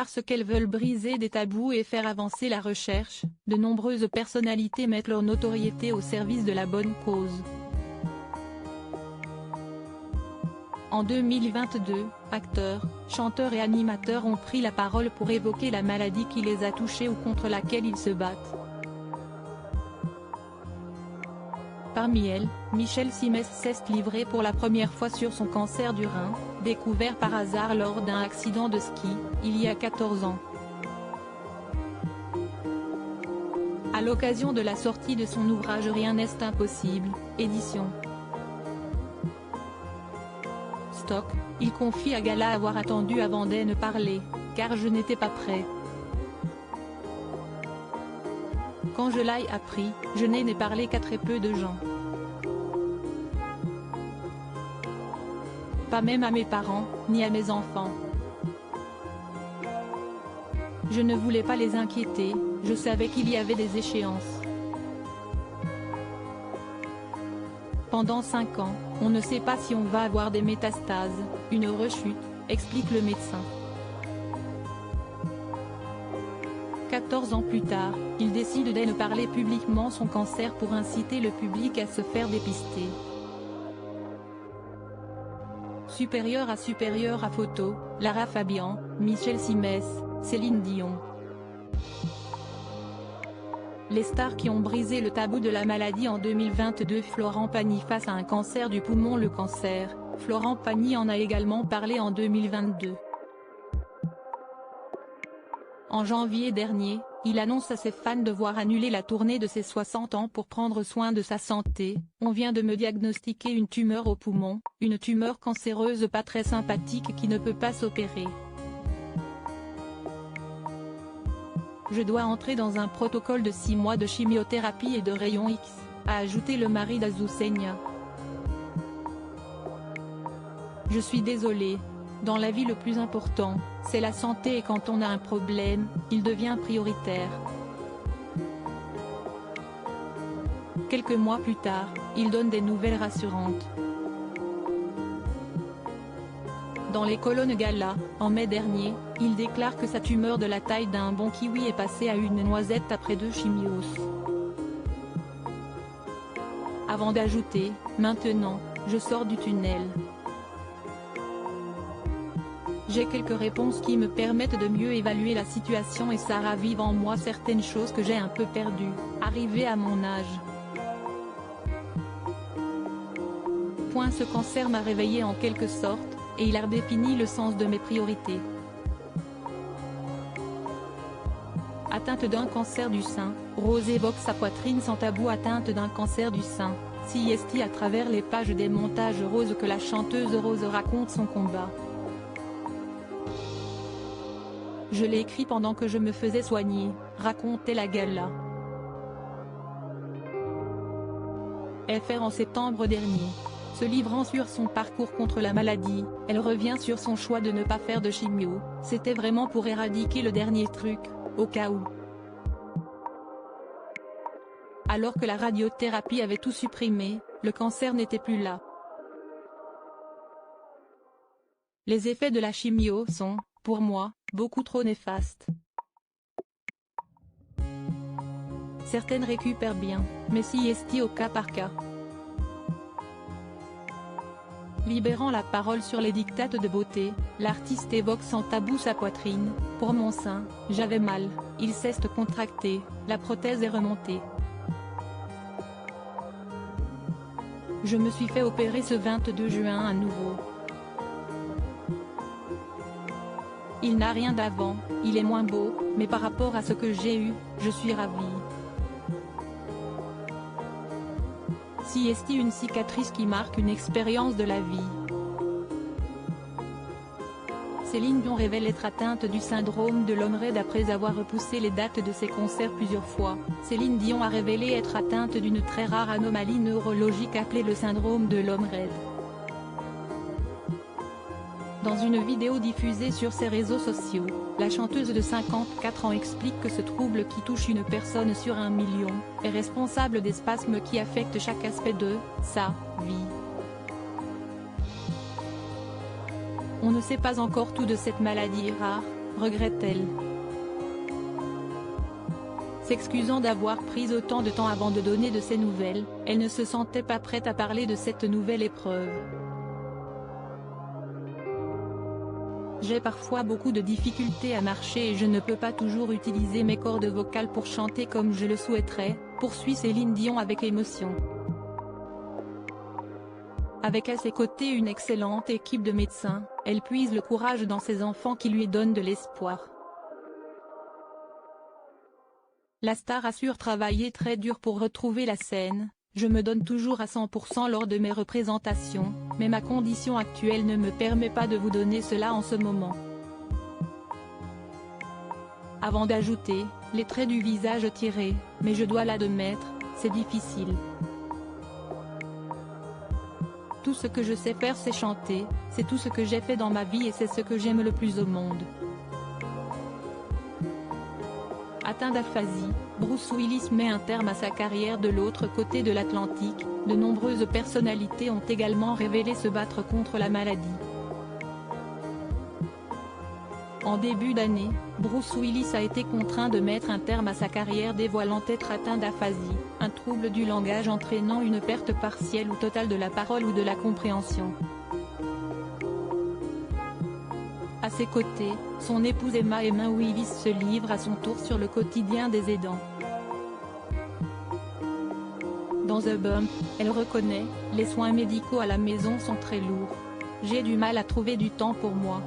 Parce qu'elles veulent briser des tabous et faire avancer la recherche, de nombreuses personnalités mettent leur notoriété au service de la bonne cause. En 2022, acteurs, chanteurs et animateurs ont pris la parole pour évoquer la maladie qui les a touchés ou contre laquelle ils se battent. Parmi elles, Michel Simès s'est livré pour la première fois sur son cancer du rein, découvert par hasard lors d'un accident de ski, il y a 14 ans. À l'occasion de la sortie de son ouvrage Rien n'est impossible, édition Stock, il confie à Gala avoir attendu avant d'en parler, car je n'étais pas prêt. Quand je l'ai appris, je n'en ai parlé qu'à très peu de gens. Pas même à mes parents, ni à mes enfants. Je ne voulais pas les inquiéter, je savais qu'il y avait des échéances. Pendant 5 ans, on ne sait pas si on va avoir des métastases, une rechute, explique le médecin. 14 ans plus tard, il décide de ne parler publiquement son cancer pour inciter le public à se faire dépister. Supérieur à photo, Lara Fabian, Michel Simès, Céline Dion. Les stars qui ont brisé le tabou de la maladie en 2022. Florent Pagny face à un cancer du poumon. Le cancer, Florent Pagny en a également parlé en 2022. En janvier dernier, il annonce à ses fans devoir annuler la tournée de ses 60 ans pour prendre soin de sa santé. On vient de me diagnostiquer une tumeur au poumon, une tumeur cancéreuse pas très sympathique qui ne peut pas s'opérer. Je dois entrer dans un protocole de 6 mois de chimiothérapie et de rayons X, a ajouté le mari d'Azucena. Je suis désolé. Dans la vie le plus important, c'est la santé et quand on a un problème, il devient prioritaire. Quelques mois plus tard, il donne des nouvelles rassurantes. Dans les colonnes Gala, en mai dernier, il déclare que sa tumeur de la taille d'un bon kiwi est passée à une noisette après 2 chimios. Avant d'ajouter, maintenant, je sors du tunnel. J'ai quelques réponses qui me permettent de mieux évaluer la situation et ça ravive en moi certaines choses que j'ai un peu perdues, arrivé à mon âge. Ce cancer m'a réveillé en quelque sorte, et il a redéfini le sens de mes priorités. Atteinte d'un cancer du sein, Rose évoque sa poitrine sans tabou. Atteinte d'un cancer du sein, CIST. À travers les pages des montages Rose que la chanteuse Rose raconte son combat. Je l'ai écrit pendant que je me faisais soigner, racontait la Gala. FR en septembre dernier. Se livrant sur son parcours contre la maladie, elle revient sur son choix de ne pas faire de chimio, c'était vraiment pour éradiquer le dernier truc, au cas où. Alors que la radiothérapie avait tout supprimé, le cancer n'était plus là. Les effets de la chimio sont, pour moi, beaucoup trop néfastes. Certaines récupèrent bien, mais CIST au cas par cas. Libérant la parole sur les dictates de beauté, l'artiste évoque sans tabou sa poitrine. Pour mon sein, j'avais mal, il s'est contracté, la prothèse est remontée. Je me suis fait opérer ce 22 juin à nouveau. Il n'a rien d'avant, il est moins beau, mais par rapport à ce que j'ai eu, je suis ravie. CIST, une cicatrice qui marque une expérience de la vie. Céline Dion révèle être atteinte du syndrome de l'homme raide après avoir repoussé les dates de ses concerts plusieurs fois. Céline Dion a révélé être atteinte d'une très rare anomalie neurologique appelée le syndrome de l'homme raide. Dans une vidéo diffusée sur ses réseaux sociaux, la chanteuse de 54 ans explique que ce trouble qui touche une personne sur 1 million, est responsable des spasmes qui affectent chaque aspect de sa vie. On ne sait pas encore tout de cette maladie rare, regrette-t-elle. S'excusant d'avoir pris autant de temps avant de donner de ses nouvelles, elle ne se sentait pas prête à parler de cette nouvelle épreuve. J'ai parfois beaucoup de difficultés à marcher et je ne peux pas toujours utiliser mes cordes vocales pour chanter comme je le souhaiterais, poursuit Céline Dion avec émotion. Avec à ses côtés une excellente équipe de médecins, elle puise le courage dans ses enfants qui lui donnent de l'espoir. La star assure travailler très dur pour retrouver la scène. Je me donne toujours à 100% lors de mes représentations, mais ma condition actuelle ne me permet pas de vous donner cela en ce moment. Avant d'ajouter, les traits du visage tirés, mais je dois l'admettre, c'est difficile. Tout ce que je sais faire c'est chanter, c'est tout ce que j'ai fait dans ma vie et c'est ce que j'aime le plus au monde. Atteint d'aphasie, Bruce Willis met un terme à sa carrière de l'autre côté de l'Atlantique. De nombreuses personnalités ont également révélé se battre contre la maladie. En début d'année, Bruce Willis a été contraint de mettre un terme à sa carrière dévoilant être atteint d'aphasie, un trouble du langage entraînant une perte partielle ou totale de la parole ou de la compréhension. À ses côtés, son épouse Emma Willis se livre à son tour sur le quotidien des aidants. Dans The Bump, elle reconnaît « Les soins médicaux à la maison sont très lourds. J'ai du mal à trouver du temps pour moi.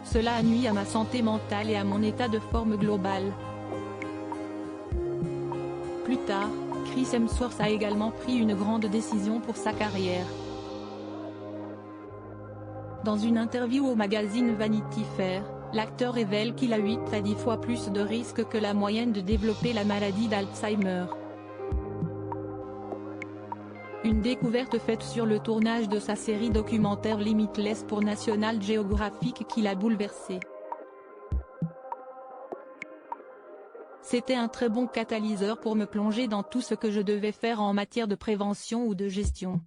Cela a nui à ma santé mentale et à mon état de forme global. » Plus tard, Chris Hemsworth a également pris une grande décision pour sa carrière. Dans une interview au magazine Vanity Fair, l'acteur révèle qu'il a 8 à 10 fois plus de risques que la moyenne de développer la maladie d'Alzheimer. Une découverte faite sur le tournage de sa série documentaire Limitless pour National Geographic qui l'a bouleversé. C'était un très bon catalyseur pour me plonger dans tout ce que je devais faire en matière de prévention ou de gestion.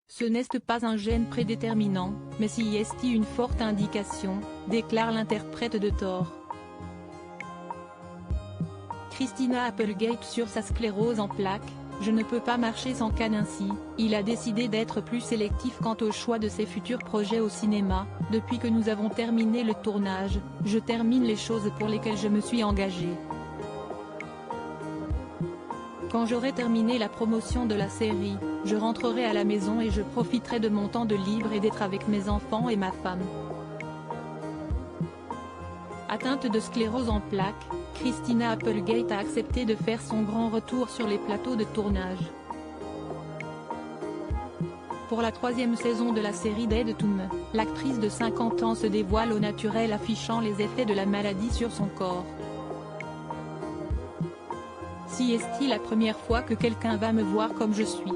Ce n'est pas un gène prédéterminant, mais si est une forte indication, déclare l'interprète de Thor. Christina Applegate sur sa sclérose en plaques. Je ne peux pas marcher sans canne ainsi. Il a décidé d'être plus sélectif quant au choix de ses futurs projets au cinéma. Depuis que nous avons terminé le tournage, je termine les choses pour lesquelles je me suis engagée. Quand j'aurai terminé la promotion de la série, je rentrerai à la maison et je profiterai de mon temps de libre et d'être avec mes enfants et ma femme. Atteinte de sclérose en plaques, Christina Applegate a accepté de faire son grand retour sur les plateaux de tournage. Pour la 3e saison de la série Dead to Me, l'actrice de 50 ans se dévoile au naturel affichant les effets de la maladie sur son corps. Si est-il la première fois que quelqu'un va me voir comme je suis.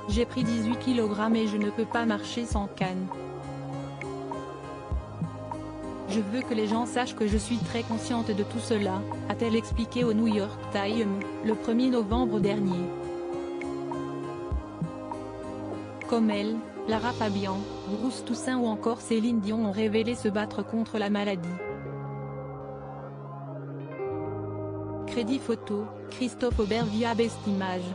J'ai pris 18 kg et je ne peux pas marcher sans canne. Je veux que les gens sachent que je suis très consciente de tout cela, a-t-elle expliqué au New York Times, le 1er novembre dernier. Comme elle, Lara Fabian, Bruce Toussaint ou encore Céline Dion ont révélé se battre contre la maladie. Crédit photo, Christophe Aubert via Best Images.